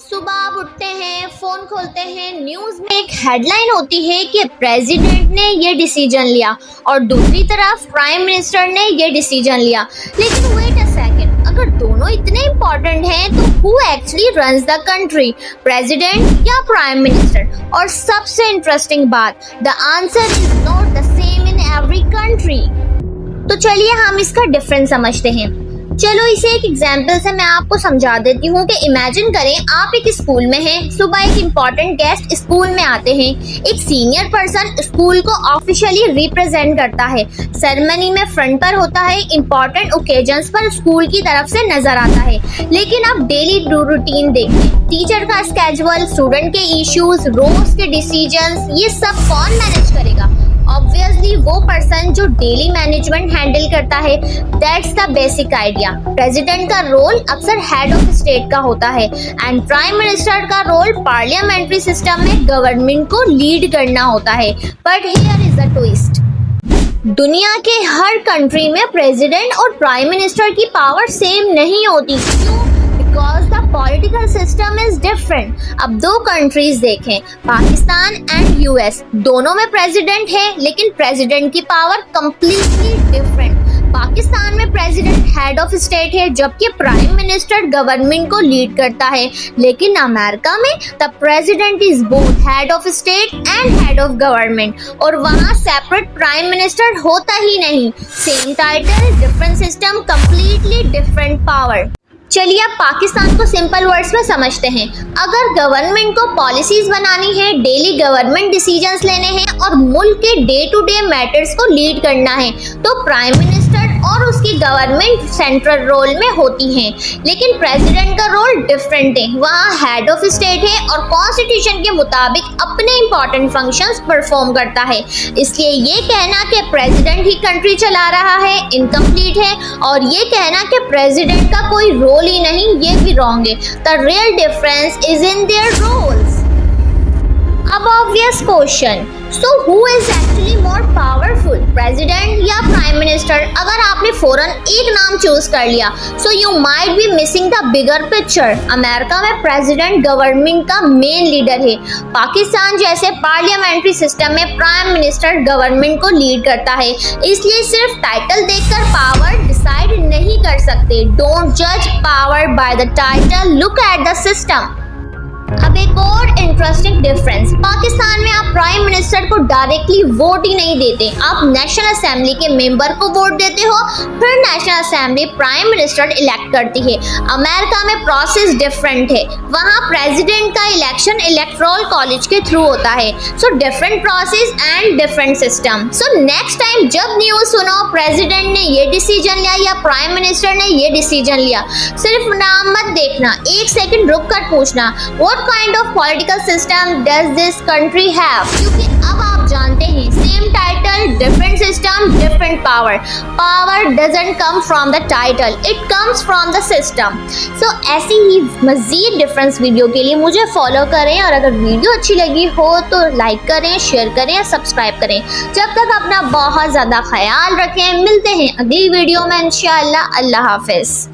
सुबह आप उठते हैं, फोन खोलते हैं, न्यूज में एक हेडलाइन होती है कि प्रेसिडेंट ने ये डिसीजन लिया और दूसरी तरफ प्राइम मिनिस्टर ने ये डिसीजन लिया। लेकिन वेट अ सेकंड, अगर दोनों इतने इम्पोर्टेंट हैं तो who actually runs the country, president या प्राइम मिनिस्टर? और सबसे इंटरेस्टिंग बात, the answer is not the same in every country. तो चलिए हम इसका डिफरेंस समझते हैं। चलो इसे एक एग्जाम्पल से मैं आपको समझा देती हूँ कि इमेजिन करें आप एक स्कूल में हैं। सुबह एक इम्पोर्टेंट गेस्ट स्कूल में आते हैं। एक सीनियर पर्सन स्कूल को ऑफिशियली रिप्रेजेंट करता है। सेरेमनी में फ्रंट पर होता है, इम्पोर्टेंट ओकेजन्स पर स्कूल की तरफ से नजर आता है। लेकिन अब डेली रूटीन देखें, टीचर का स्केड्यूल, स्टूडेंट के इश्यूज, रोज के डिसीजंस, ये सब कौन मैनेज करेगा? ऑब्वियसली वो पर्सन जो डेली मैनेजमेंट हैंडल करता है। That's the basic idea. President का रोल अक्सर हेड ऑफ स्टेट का होता है एंड प्राइम मिनिस्टर का रोल पार्लियामेंट्री सिस्टम में गवर्नमेंट को लीड करना होता है। But here is a twist. दुनिया के हर कंट्री में प्रेसिडेंट और प्राइम मिनिस्टर की पावर सेम नहीं होती। क्यों? Because the political system is different। अब दो कंट्रीज देखें, पाकिस्तान एंड यूएस, दोनों में प्रेसिडेंट है लेकिन प्रेसिडेंट की पावर कंप्लीटली डिफरेंट। पाकिस्तान में प्रेसिडेंट हेड ऑफ स्टेट है जबकि प्राइम मिनिस्टर गवर्नमेंट को लीड करता है। लेकिन अमेरिका में the president is both head of state and head of government और वहाँ सेपरेट प्राइम मिनिस्टर होता ही नहीं। Same title, different system, completely different power. चलिए अब पाकिस्तान को सिंपल वर्ड्स में समझते हैं। अगर गवर्नमेंट को पॉलिसीज बनानी है, डेली गवर्नमेंट डिसीजंस लेने हैं और मुल्क के डे टू डे मैटर्स को लीड करना है तो प्राइम मिनिस्टर और उसकी गवर्नमेंट सेंट्रल रोल में होती हैं। लेकिन प्रेसिडेंट का रोल डिफरेंट है, वहाँ हेड ऑफ स्टेट है और कॉन्स्टिट्यूशन के मुताबिक अपने इंपॉर्टेंट फंक्शंस परफॉर्म करता है। इसलिए ये कहना कि प्रेसिडेंट ही कंट्री चला रहा है इनकम्प्लीट है और ये कहना कि प्रेसिडेंट का कोई रोल ही नहीं, ये भी रॉन्ग है। The real difference is in their roles. अब obvious question, so who is actually more powerful, president या प्राइम मिनिस्टर? अगर आपने फौरन एक नाम चूज कर लिया so you might be missing the bigger picture. America में प्रेसिडेंट गवर्नमेंट का मेन लीडर है। पाकिस्तान जैसे पार्लियामेंट्री सिस्टम में प्राइम मिनिस्टर गवर्नमेंट को लीड करता है। इसलिए सिर्फ टाइटल देखकर पावर डिसाइड नहीं कर सकते। डोंट जज power by the title, look at the system. अब एक और इंटरेस्टिंग डिफरेंस, पाकिस्तान में आप प्राइम मिनिस्टर को डायरेक्टली वोट ही नहीं देते, आप नेशनल असेंबली के मेंबर को वोट देते हो, फिर national assembly prime minister elect करती है। अमेरिका में प्रोसेस डिफरेंट है, वहाँ प्रेसिडेंट का इलेक्शन इलेक्टोरल कॉलेज के थ्रू होता है। So different process and different system. So next time जब न्यूज सुनो प्रेसिडेंट ने ये डिसीजन लिया या प्राइम मिनिस्टर ने ये डिसीजन लिया, सिर्फ नाम मत देखना, एक सेकंड रुक कर पूछना what kind of political system does this country have? क्योंकि अब आप जानते हैं same title, different system, different power. Power doesn't come from the title, it comes from the system. So ऐसी ही मजीद डिफरेंस वीडियो के लिए मुझे फॉलो करें और अगर वीडियो अच्छी लगी हो तो लाइक करें, शेयर करें और सब्सक्राइब करें। जब तक अपना बहुत ज़्यादा ख्याल रखें, मिलते हैं अगली वीडियो में इंशाअल्लाह। अल्लाह हाफिज़।